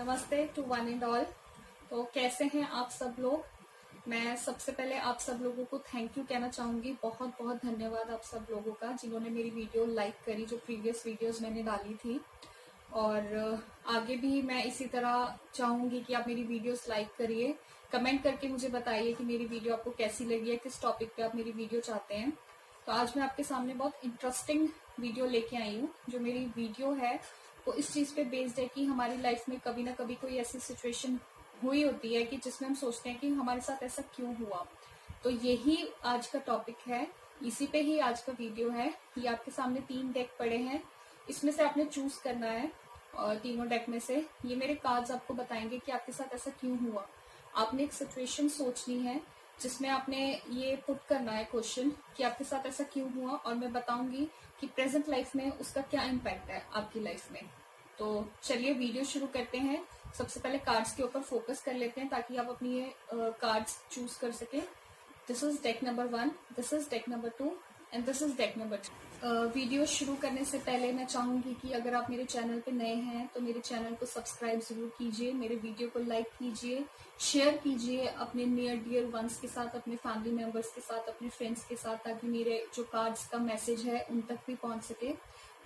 नमस्ते to one and all. तो कैसे हैं आप सब लोग। मैं सबसे पहले आप सब लोगों को थैंक यू कहना चाहूंगी। बहुत बहुत धन्यवाद आप सब लोगों का जिन्होंने मेरी वीडियो लाइक करी, जो प्रीवियस वीडियोस मैंने डाली थी। और आगे भी मैं इसी तरह चाहूंगी कि आप मेरी वीडियोस लाइक करिए, कमेंट करके मुझे बताइए कि मेरी वीडियो आपको कैसी लगी है, किस टॉपिक पे आप मेरी वीडियो चाहते हैं। तो आज मैं आपके सामने बहुत इंटरेस्टिंग वीडियो लेके आई हूँ। जो मेरी वीडियो है वो इस चीज पे बेस्ड है कि हमारी लाइफ में कभी ना कभी कोई ऐसी सिचुएशन हुई होती है कि जिसमें हम सोचते हैं कि हमारे साथ ऐसा क्यों हुआ। तो यही आज का टॉपिक है, इसी पे ही आज का वीडियो है। ये आपके सामने 3 डेक पड़े हैं, इसमें से आपने चूज करना है। और तीनों डेक में से ये मेरे कार्ड्स आपको बताएंगे कि आपके साथ ऐसा क्यों हुआ। आपने एक सिचुएशन सोचनी है जिसमें आपने ये पुट करना है क्वेश्चन कि आपके साथ ऐसा क्यों हुआ, और मैं बताऊंगी कि प्रेजेंट लाइफ में उसका क्या इम्पैक्ट है आपकी लाइफ में। तो चलिए वीडियो शुरू करते हैं। सबसे पहले कार्ड्स के ऊपर फोकस कर लेते हैं ताकि आप अपनी ये कार्ड्स चूज कर सके। This is deck number 1, this is deck number 2 and this is deck number 3। Video शुरू करने से पहले मैं चाहूंगी कि अगर आप मेरे चैनल पे नए हैं तो मेरे चैनल को सब्सक्राइब जरूर कीजिए, मेरे वीडियो को लाइक कीजिए, शेयर कीजिए अपने नियर डियर वंस के साथ, अपने फैमिली मेंबर्स के साथ, अपने फ्रेंड्स के साथ, ताकि मेरे जो कार्ड्स का मैसेज है उन तक भी पहुंच सके।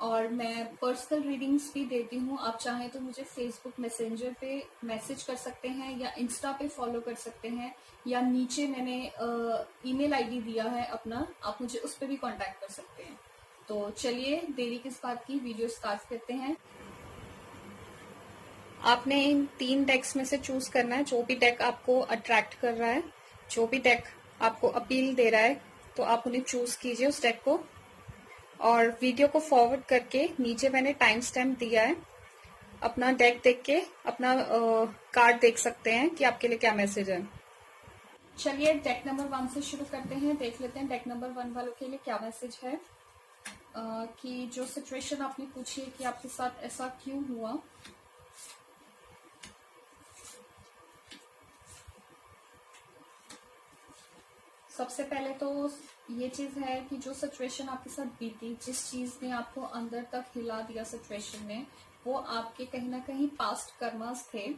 और मैं पर्सनल रीडिंग्स भी देती हूँ। आप चाहें तो मुझे फेसबुक मैसेंजर पे मैसेज कर सकते हैं या इंस्टा पे फॉलो कर सकते हैं, या नीचे मैंने ईमेल आईडी दिया है अपना, आप मुझे उस पर भी कांटेक्ट कर सकते हैं। तो चलिए देरी किस बात की, वीडियो स्टार्ट करते हैं। आपने इन 3 डेक्स में से चूज करना है, जो भी डेक आपको अट्रैक्ट कर रहा है, जो भी डेक आपको अपील दे रहा है, तो आप उन्हें चूज कीजिए उस डेक को। और वीडियो को फॉरवर्ड करके नीचे मैंने टाइम स्टैम्प दिया है, अपना डेक देख के अपना कार्ड देख सकते हैं कि आपके लिए क्या मैसेज है। चलिए डेक नंबर 1 से शुरू करते हैं, देख लेते हैं डेक नंबर 1 वालों के लिए क्या मैसेज है। कि जो सिचुएशन आपने पूछी है कि आपके साथ ऐसा क्यों हुआ। सबसे पहले तो ये चीज है कि जो सिचुएशन आपके साथ बीती, जिस चीज ने आपको अंदर तक हिला दिया सिचुएशन ने, वो आपके कहीं ना कहीं पास्ट कर्मास थे।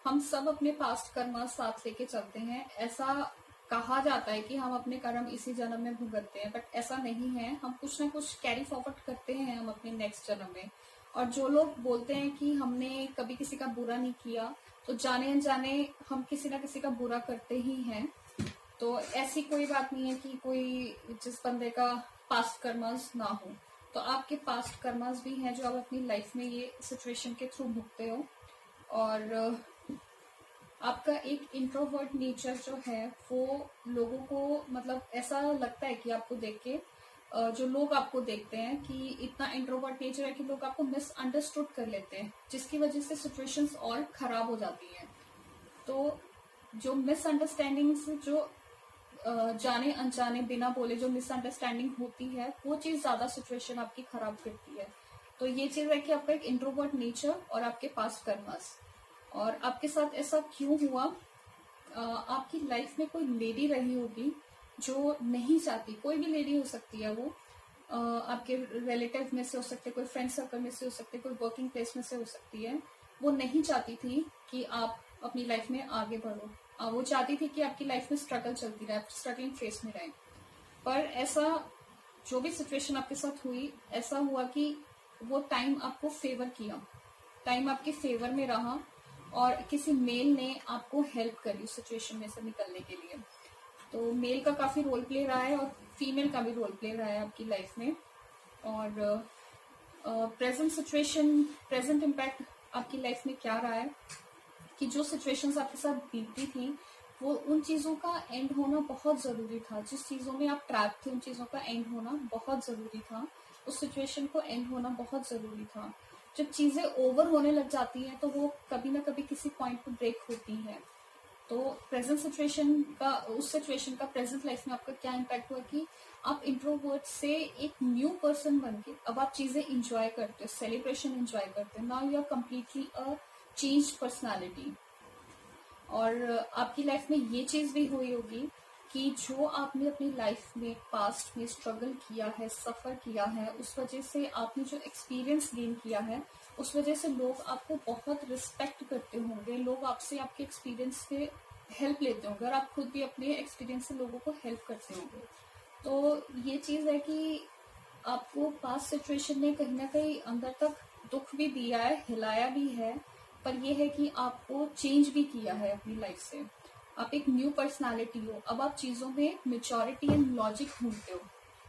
हम सब अपने पास्ट कर्मास साथ लेके चलते हैं। ऐसा कहा जाता है कि हम अपने कर्म इसी जन्म में भुगतते हैं, बट ऐसा नहीं है। हम कुछ ना कुछ कैरी फॉरवर्ड करते हैं हम अपने नेक्स्ट जन्म में। और जो लोग बोलते हैं कि हमने कभी किसी का बुरा नहीं किया, तो जाने अनजाने हम किसी ना किसी का बुरा करते ही हैं। तो ऐसी कोई बात नहीं है कि कोई जिस बंदे का पास्ट कर्मास ना हो। तो आपके पास्ट कर्मास भी हैं जो आप अपनी लाइफ में ये सिचुएशन के थ्रू भुगते हो। और आपका एक इंट्रोवर्ट नेचर जो है वो लोगों को, मतलब ऐसा लगता है कि आपको देख के, जो लोग आपको देखते हैं कि इतना इंट्रोवर्ट नेचर है कि लोग आपको मिसअंडरस्टूड कर लेते हैं, जिसकी वजह से सिचुएशंस और खराब हो जाती हैं। तो जो मिसअंडरस्टैंडिंग्स, जो जाने अनजाने बिना बोले जो मिसअंडरस्टैंडिंग होती है, वो चीज ज्यादा सिचुएशन आपकी खराब करती है। तो ये चीज है कि आपका एक इंट्रोवर्ट नेचर और आपके पास कर्मस। और आपके साथ ऐसा क्यों हुआ। आपकी लाइफ में कोई लेडी रही होगी जो नहीं चाहती, कोई भी लेडी हो सकती है वो, आपके रिलेटिव में से हो सकते, कोई फ्रेंड सर्कल में से हो सकते, कोई वर्किंग प्लेस में से हो सकती है। वो नहीं चाहती थी कि आप अपनी लाइफ में आगे बढ़ो। वो चाहती थी कि आपकी लाइफ में स्ट्रगल चलती रहे, स्ट्रगलिंग फेस में रहे। पर ऐसा जो भी सिचुएशन आपके साथ हुई, ऐसा हुआ कि वो टाइम आपको फेवर किया, टाइम आपके फेवर में रहा, और किसी मेल ने आपको हेल्प करी उस सिचुएशन में से निकलने के लिए। तो मेल का काफी रोल प्ले रहा है और फीमेल का भी रोल प्ले रहा है आपकी लाइफ में। और प्रेजेंट सिचुएशन, प्रेजेंट इम्पैक्ट आपकी लाइफ में क्या रहा है कि जो सिचुएशंस आपके साथ बीती थी, वो उन चीजों का एंड होना बहुत जरूरी था। जिस चीजों में आप ट्रैप थे, उन चीजों का एंड होना बहुत जरूरी था। उस सिचुएशन को एंड होना बहुत जरूरी था। जब चीजें ओवर होने लग जाती हैं तो वो कभी ना कभी किसी पॉइंट पे ब्रेक होती है। तो प्रेजेंट सिचुएशन का, उस सिचुएशन का प्रेजेंट लाइफ में आपका क्या इम्पैक्ट हुआ कि आप इंट्रोवर्ट से एक न्यू पर्सन बन के अब आप चीजें इंजॉय करते हो, सेलिब्रेशन इंजॉय करते हो। Now you are completely a change personality. और आपकी लाइफ में ये चीज भी हुई होगी कि जो आपने अपनी लाइफ में पास्ट में स्ट्रगल किया है, सफर किया है, उस वजह से आपने जो एक्सपीरियंस गेन किया है, उस वजह से लोग आपको बहुत रिस्पेक्ट करते होंगे, लोग आपसे आपके एक्सपीरियंस से हेल्प लेते होंगे और आप खुद भी अपने एक्सपीरियंस से लोगों को हेल्प करते होंगे। तो ये चीज है कि आपको पास्ट सिचुएशन ने कहीं ना कहीं अंदर तक दुख भी दिया है, हिलाया भी है, पर यह है कि आपको चेंज भी किया है अपनी लाइफ से। आप एक न्यू पर्सनालिटी हो। अब आप चीजों में मेच्योरिटी एंड लॉजिक ढूंढते हो।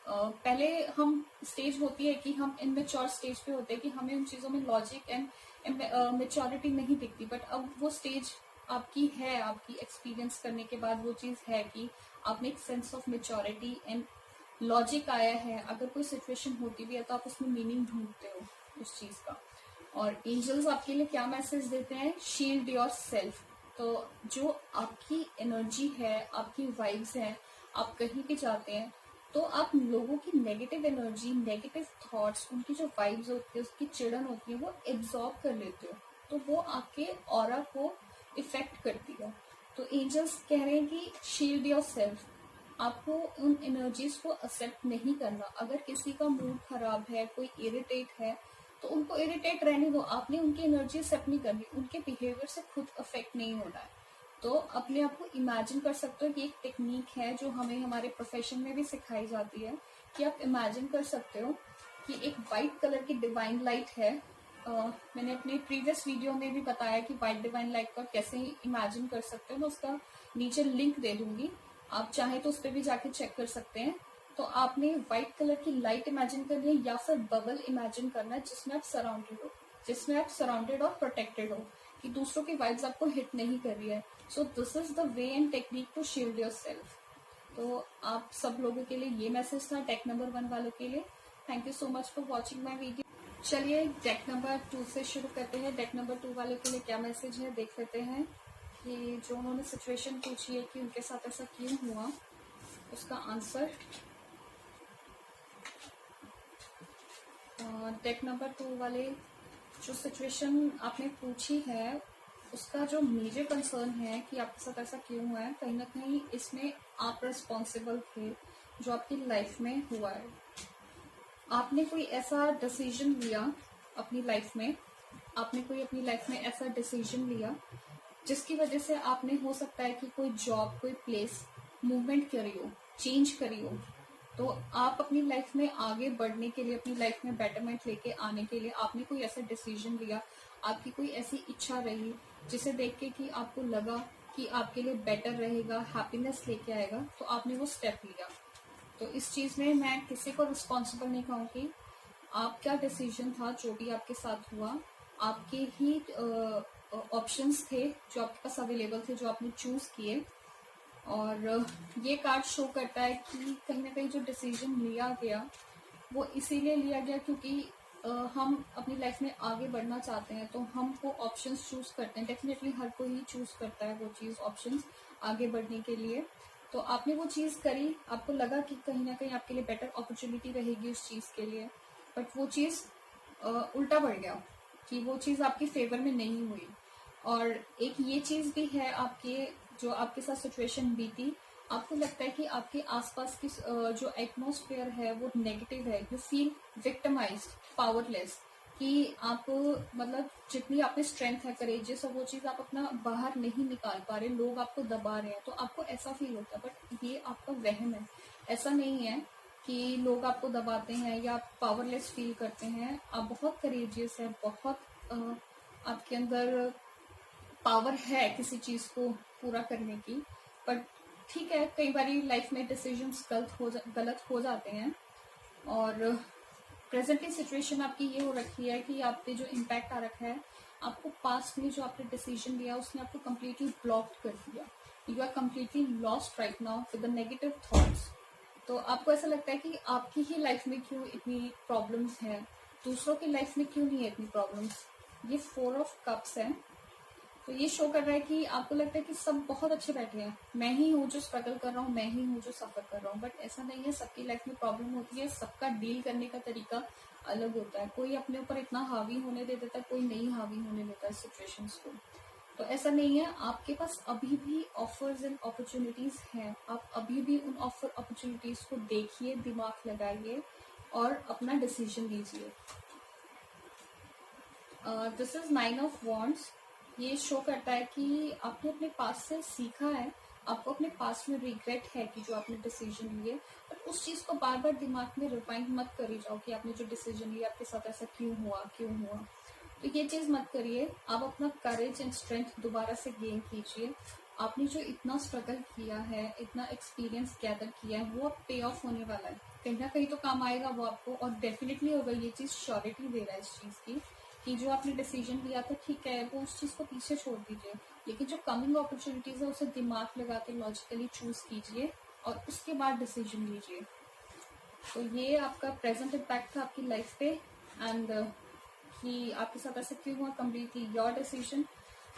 पहले हम स्टेज होती है कि हम इनमेच्योर स्टेज पे होते हैं कि हमें उन चीजों में लॉजिक एंड मेच्योरिटी नहीं दिखती, बट अब वो स्टेज आपकी है, आपकी एक्सपीरियंस करने के बाद वो चीज है कि आपने एक sense of maturity and logic आया है। अगर कोई सिचुएशन होती भी है तो आप उसमें मीनिंग ढूंढते हो उस चीज का। और एंजल्स आपके लिए क्या मैसेज देते हैं? Shield yourself. तो जो आपकी एनर्जी है, आपकी वाइब्स हैं, आप कहीं भी जाते हैं तो आप लोगों की नेगेटिव एनर्जी, नेगेटिव थॉट्स, उनकी जो वाइब्स होती है, उसकी चिड़न होती है, वो एब्जॉर्ब कर लेते हो, तो वो आपके ऑरा को इफेक्ट करती है। तो एंजल्स कह रहे हैं कि शील्ड योर सेल्फ। आपको उन एनर्जीज को एक्सेप्ट नहीं करना। अगर किसी का मूड खराब है, कोई इरिटेट है, तो उनको इरिटेट रहने दो। आपने उनकी एनर्जी एक्सेप्ट नहीं करनी, उनके बिहेवियर से खुद अफेक्ट नहीं होना है। तो अपने आप को इमेजिन कर सकते हो कि एक टेक्निक है जो हमें हमारे प्रोफेशन में भी सिखाई जाती है कि आप इमेजिन कर सकते हो कि एक व्हाइट कलर की डिवाइन लाइट है। मैंने अपने प्रीवियस वीडियो में भी बताया कि व्हाइट डिवाइन लाइट का कैसे इमेजिन कर सकते हो। मैं उसका नीचे लिंक दे दूंगी, आप चाहे तो उस पर भी जाके चेक कर सकते हैं। तो आपने व्हाइट कलर की लाइट इमेजिन करनी है या फिर बबल इमेजिन करना है जिसमें आप सराउंडेड हो, जिसमें आप सराउंडेड और प्रोटेक्टेड हो, कि दूसरों की वाइब्स आपको हिट नहीं कर रही है। So this is the way and technique to shield yourself. तो आप सब लोगों के लिए ये मैसेज था, डेक नंबर 1 वालों के लिए। Thank you so much for watching my video. चलिए डेक नंबर 2 से शुरू करते हैं। डेक नंबर 2 वाले के लिए क्या मैसेज है देख लेते हैं कि जो उन्होंने सिचुएशन पूछी है कि उनके साथ ऐसा क्यों हुआ, उसका आंसर। डेक नंबर 2 वाले जो सिचुएशन आपने पूछी है, उसका जो मेजर कंसर्न है कि आपके साथ ऐसा क्यों हुआ है, कहीं ना कहीं इसमें आप रिस्पॉन्सिबल थे जो आपकी लाइफ में हुआ है। आपने कोई ऐसा डिसीजन लिया अपनी लाइफ में, आपने कोई अपनी लाइफ में ऐसा डिसीजन लिया जिसकी वजह से आपने, हो सकता है कि कोई जॉब, कोई प्लेस मूवमेंट करी हो, चेंज करी हो। तो आप अपनी लाइफ में आगे बढ़ने के लिए, अपनी लाइफ में बेटरमेंट लेके आने के लिए आपने कोई ऐसा डिसीजन लिया, आपकी कोई ऐसी इच्छा रही जिसे देख के कि आपको लगा कि आपके लिए बेटर रहेगा, हैप्पीनेस लेके आएगा, तो आपने वो स्टेप लिया। तो इस चीज में मैं किसी को रिस्पॉन्सिबल नहीं कहूंगी। आपका डिसीजन था, जो भी आपके साथ हुआ, आपके ही ऑप्शंस थे जो आपके पास अवेलेबल थे, जो आपने चूज किए। और ये कार्ड शो करता है कि कहीं ना कहीं जो डिसीजन लिया गया वो इसीलिए लिया गया क्योंकि हम अपनी लाइफ में आगे बढ़ना चाहते हैं, तो हम वो ऑप्शंस चूज करते हैं। डेफिनेटली हर कोई चूज करता है वो चीज, ऑप्शंस आगे बढ़ने के लिए। तो आपने वो चीज करी, आपको लगा कि कहीं ना कहीं आपके लिए बेटर अपॉर्चुनिटी रहेगी उस चीज के लिए, बट वो चीज उल्टा पड़ गया कि वो चीज आपकी फेवर में नहीं हुई। और एक ये चीज भी है, आपके जो आपके साथ सिचुएशन बीती, आपको लगता है कि आपके आसपास की जो एटमॉस्फेयर है वो नेगेटिव है। यू फील विक्टिमाइज्ड, पावरलेस, कि आप मतलब जितनी आप में स्ट्रेंथ है, करेजियस, और वो चीज आप अपना बाहर नहीं निकाल पा रहे, लोग आपको दबा रहे हैं, तो आपको ऐसा फील होता है। बट ये आपका वहम है, ऐसा नहीं है कि लोग आपको दबाते हैं या आप पावरलेस फील करते हैं। आप बहुत करेजियस है, बहुत आपके अंदर पावर है किसी चीज को पूरा करने की। बट ठीक है, कई बारी लाइफ में डिसीजंस गलत हो जाते हैं। और प्रेजेंटली सिचुएशन आपकी ये हो रखी है कि आप पे जो इम्पैक्ट आ रखा है, आपको पास्ट में जो आपने डिसीजन लिया उसने आपको कम्प्लीटली ब्लॉक कर दिया। You are completely lost right now with the negative thoughts. तो आपको ऐसा लगता है कि आपकी ही लाइफ में क्यों इतनी प्रॉब्लम्स हैं, दूसरों की लाइफ में क्यों नहीं है इतनी प्रॉब्लम्स। ये 4 ऑफ कप्स है। तो ये शो कर रहा है कि आपको लगता है कि सब बहुत अच्छे बैठे हैं, मैं ही हूँ जो स्ट्रगल कर रहा हूँ, मैं ही हूँ जो सफर कर रहा हूँ। बट ऐसा नहीं है, सबकी लाइफ में प्रॉब्लम होती है, सबका डील करने का तरीका अलग होता है। कोई अपने ऊपर इतना हावी होने दे देता है, कोई नहीं हावी होने देता है सिचुएशंस को। तो ऐसा नहीं है, आपके पास अभी भी ऑफर्स एंड अपॉर्चुनिटीज हैं। आप अभी भी उन ऑफर अपॉर्चुनिटीज को देखिए, दिमाग लगाइए और अपना डिसीजन लीजिए। This is 9 of wands. ये शो करता है कि आपने अपने पास से सीखा है, आपको अपने पास में रिग्रेट है कि जो आपने डिसीजन लिए, बट उस चीज को बार बार दिमाग में रिवाइंड मत करी जाओ कि आपने जो डिसीजन लिया आपके साथ ऐसा क्यों हुआ क्यों हुआ। तो ये चीज मत करिए। आप अपना करेज एंड स्ट्रेंथ दोबारा से गेन कीजिए। आपने जो इतना स्ट्रगल किया है, इतना एक्सपीरियंस गैदर किया है, वो अब पे ऑफ होने वाला है। कहीं ना कहीं तो काम आएगा वो आपको, और डेफिनेटली होगा। ये चीज श्योरिटी दे रहा है इस चीज की कि जो आपने डिसीजन लिया था ठीक है, वो उस चीज को पीछे छोड़ दीजिए, लेकिन जो कमिंग अपॉर्चुनिटीज है उसे दिमाग लगा के लॉजिकली चूज कीजिए और उसके बाद डिसीजन लीजिए। तो ये आपका प्रेजेंट इम्पैक्ट था आपकी लाइफ पे, एंड कि आपके साथ ऐसा क्यों हुआ, completely your decision.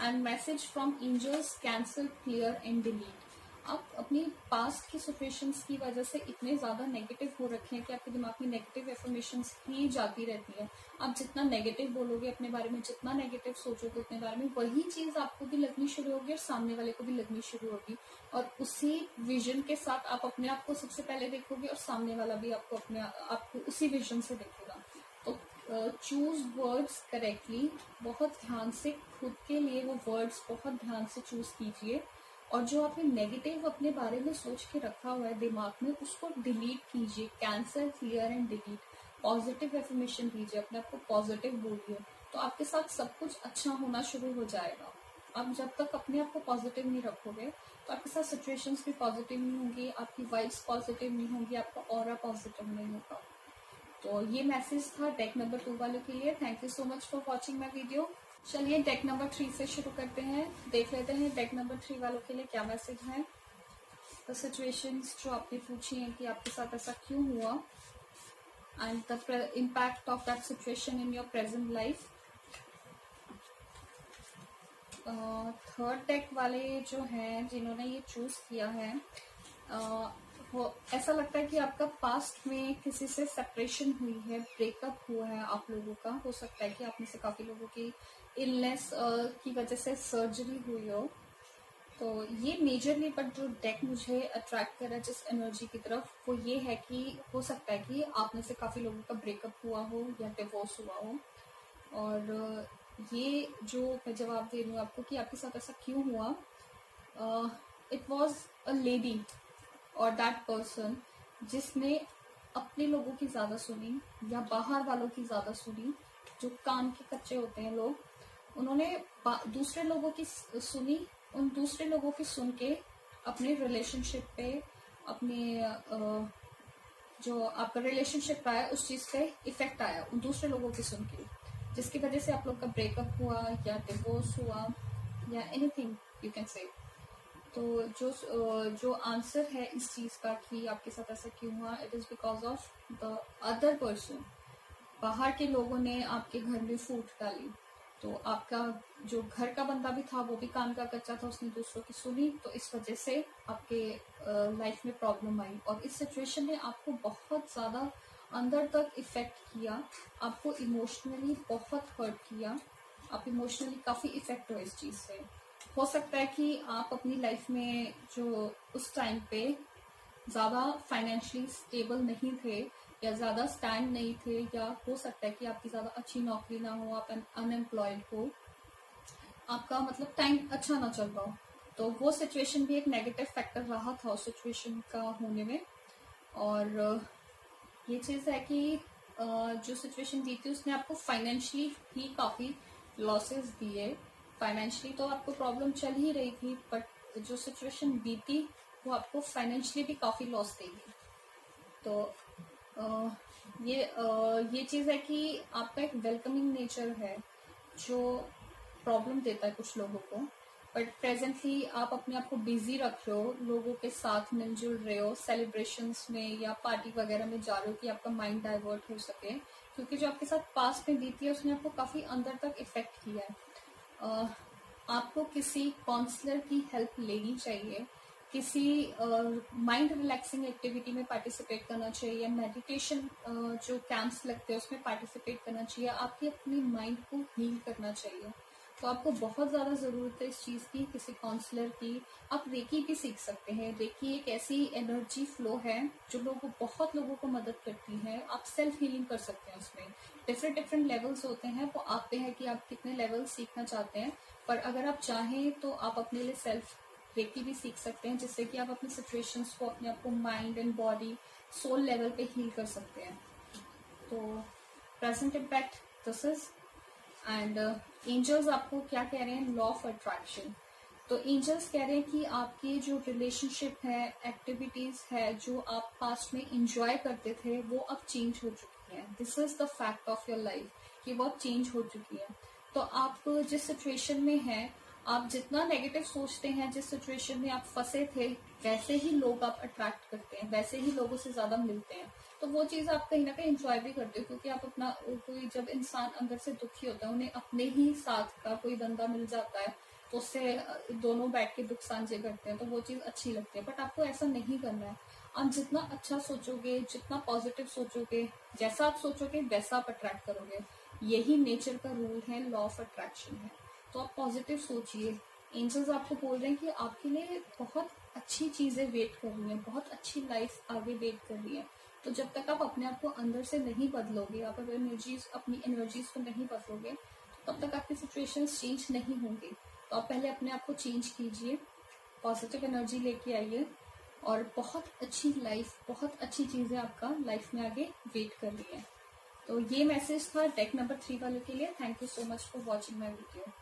And message from angels, cancel, clear and delete. आप अपनी पास्ट की सिचुएशंस की वजह से इतने ज्यादा नेगेटिव हो रखे हैं कि आपके दिमाग में नेगेटिव इन्फॉर्मेशन ही जाती रहती है। आप जितना नेगेटिव बोलोगे अपने बारे में, जितना नेगेटिव सोचोगे अपने बारे में, वही चीज आपको भी लगनी शुरू होगी और सामने वाले को भी लगनी शुरू होगी। और उसी विजन के साथ आप अपने आप को सबसे पहले देखोगे और सामने वाला भी आपको उसी विजन से देखेगा। तो चूज वर्ड्स करेक्टली, बहुत ध्यान से खुद के लिए वो वर्ड्स बहुत ध्यान से चूज कीजिए। और जो आपने नेगेटिव अपने बारे में सोच के रखा हुआ है दिमाग में, उसको डिलीट कीजिए। Cancel, clear and delete. Positive affirmation दीजिए, अपने आप को पॉजिटिव बोलिए, तो आपके साथ सब कुछ अच्छा होना शुरू हो जाएगा। आप जब तक अपने आप को पॉजिटिव नहीं रखोगे तो आपके साथ सिचुएशंस भी पॉजिटिव नहीं होंगी, आपकी वाइब्स पॉजिटिव नहीं होंगी, आपका ऑरा पॉजिटिव नहीं होगा। तो ये मैसेज था डेक नंबर 2 वालों के लिए। Thank you so much for watching my video. चलिए डेक नंबर 3 से शुरू करते हैं, देख लेते हैं डेक नंबर 3 वालों के लिए क्या मैसेज है। द सिचुएशंस जो आपने पूछी है कि आपके साथ ऐसा क्यों हुआ, and the impact of that situation in your present life. Third deck वाले जो हैं जिन्होंने ये चूज किया है, वो ऐसा लगता है कि आपका पास्ट में किसी से सेपरेशन हुई है, ब्रेकअप हुआ है आप लोगों का। हो सकता है कि आप में से काफी लोगों की इलनेस की वजह से सर्जरी हुई हो। तो ये मेजरली, बट जो डेक मुझे अट्रैक्ट कर रहा है जिस एनर्जी की तरफ, वो ये है कि हो सकता है कि आप में से काफी लोगों का ब्रेकअप हुआ हो या डिवोर्स हुआ हो। और ये जो मैं जवाब दे रही हूँ आपको कि आपके साथ ऐसा क्यों हुआ, इट वॉज अ लेडी और दैट पर्सन जिसने अपने लोगों की ज्यादा सुनी या बाहर वालों की ज्यादा सुनी। जो कान के कच्चे होते हैं लोग, उन्होंने दूसरे लोगों की सुनी, उन दूसरे लोगों की सुन के अपने रिलेशनशिप पे, अपने जो आपका रिलेशनशिप रहा है उस चीज पे इफेक्ट आया उन दूसरे लोगों की सुन के, जिसकी वजह से आप लोग का ब्रेकअप हुआ या डिवोर्स हुआ या एनीथिंग यू कैन से। तो जो आंसर है इस चीज का कि आपके साथ ऐसा क्यों हुआ, it is because of the other person. बाहर के लोगों ने आपके घर में फूट डाली, तो आपका जो घर का बंदा भी था वो भी कान का कच्चा था, उसने दूसरों की सुनी, तो इस वजह से आपके लाइफ में प्रॉब्लम आई। और इस सिचुएशन ने आपको बहुत ज्यादा अंदर तक इफेक्ट किया, आपको इमोशनली बहुत हर्ट किया, आप इमोशनली काफी इफेक्ट हुए इस चीज से। हो सकता है कि आप अपनी लाइफ में जो उस टाइम पे ज्यादा फाइनेंशियली स्टेबल नहीं थे या ज्यादा स्टैंड नहीं थे, या हो सकता है कि आपकी ज्यादा अच्छी नौकरी ना हो, आप अनएम्प्लॉयड हो, आपका मतलब टाइम अच्छा ना चल रहा हो। तो वो सिचुएशन भी एक नेगेटिव फैक्टर रहा था उस सिचुएशन का होने में। और ये चीज है कि जो सिचुएशन दी थी उसने आपको फाइनेंशियली भी काफी लॉसेस दिए। फाइनेंशियली तो आपको प्रॉब्लम चल ही रही थी, बट जो सिचुएशन बीती वो आपको फाइनेंशियली भी काफी लॉस देगी। तो ये चीज है कि आपका एक वेलकमिंग नेचर है जो प्रॉब्लम देता है कुछ लोगों को, बट प्रेजेंटली आप अपने आप को बिजी रख रहे हो, लोगों के साथ मिलजुल रहे हो, सेलिब्रेशंस में या पार्टी वगैरह में जा रहे हो कि आपका माइंड डाइवर्ट हो सके, क्योंकि जो आपके साथ पास्ट में बीती है उसने आपको काफी अंदर तक इफेक्ट किया है। आपको किसी काउंसलर की हेल्प लेनी चाहिए, किसी माइंड रिलैक्सिंग एक्टिविटी में पार्टिसिपेट करना चाहिए, या मेडिटेशन जो कैंप्स लगते हैं उसमें पार्टिसिपेट करना चाहिए। आपकी अपनी माइंड को हील करना चाहिए। तो आपको बहुत ज्यादा जरूरत है इस चीज की, किसी काउंसलर की। आप रेकी भी सीख सकते हैं। रेकी एक ऐसी एनर्जी फ्लो है जो बहुत लोगों को मदद करती है। आप सेल्फ हीलिंग कर सकते हैं उसमें। डिफरेंट डिफरेंट लेवल्स होते हैं, वो आप पे है कि आप कितने लेवल सीखना चाहते हैं। पर अगर आप चाहें तो आप अपने लिए सेल्फ रेकी भी सीख सकते हैं, जिससे कि आप अपनी सिचुएशंस को, अपने आप को mind and body soul level पे हील कर सकते हैं। तो present impact this is. And angels आपको क्या कह रहे हैं, लॉ ऑफ अट्रैक्शन। तो एंजल्स कह रहे हैं कि आपकी जो रिलेशनशिप है, एक्टिविटीज है, जो आप पास्ट में इंजॉय करते थे, वो अब चेंज हो चुकी है। This is the fact of your life कि वो अब चेंज हो चुकी है। तो आप जिस सिचुएशन में हैं, आप जितना नेगेटिव सोचते हैं, जिस सिचुएशन में आप फंसे थे, वैसे ही लोग आप अट्रैक्ट करते हैं, वैसे ही लोगों से ज्यादा मिलते हैं। तो वो चीज आप कहीं ना कहीं इंजॉय भी करते हो, क्योंकि आप अपना, कोई जब इंसान अंदर से दुखी होता है, उन्हें अपने ही साथ का कोई बंदा मिल जाता है, तो उससे दोनों बैठ के दुख साझे करते हैं, तो वो चीज अच्छी लगती है। बट आपको ऐसा नहीं करना है। आप जितना अच्छा सोचोगे, जितना पॉजिटिव सोचोगे, जैसा आप सोचोगे वैसा आप अट्रैक्ट करोगे। यही नेचर का रूल है, लॉ ऑफ अट्रैक्शन है। तो आप पॉजिटिव सोचिए। एंजल्स आपको बोल रहे हैं कि आपके लिए बहुत अच्छी चीजें वेट कर रही हैं, बहुत अच्छी लाइफ आगे वेट कर रही है। तो जब तक आप अपने आप को अंदर से नहीं बदलोगे, आप अपनी एनर्जीज को नहीं बदलोगे, तब तक आपकी सिचुएशंस चेंज नहीं होंगी। तो आप पहले अपने आप को चेंज कीजिए, पॉजिटिव एनर्जी लेके आइए, और बहुत अच्छी लाइफ, बहुत अच्छी चीजें आपका लाइफ में आगे वेट कर रही है। तो ये मैसेज था डेक नंबर 3 वालों के लिए। Thank you so much for watching my video.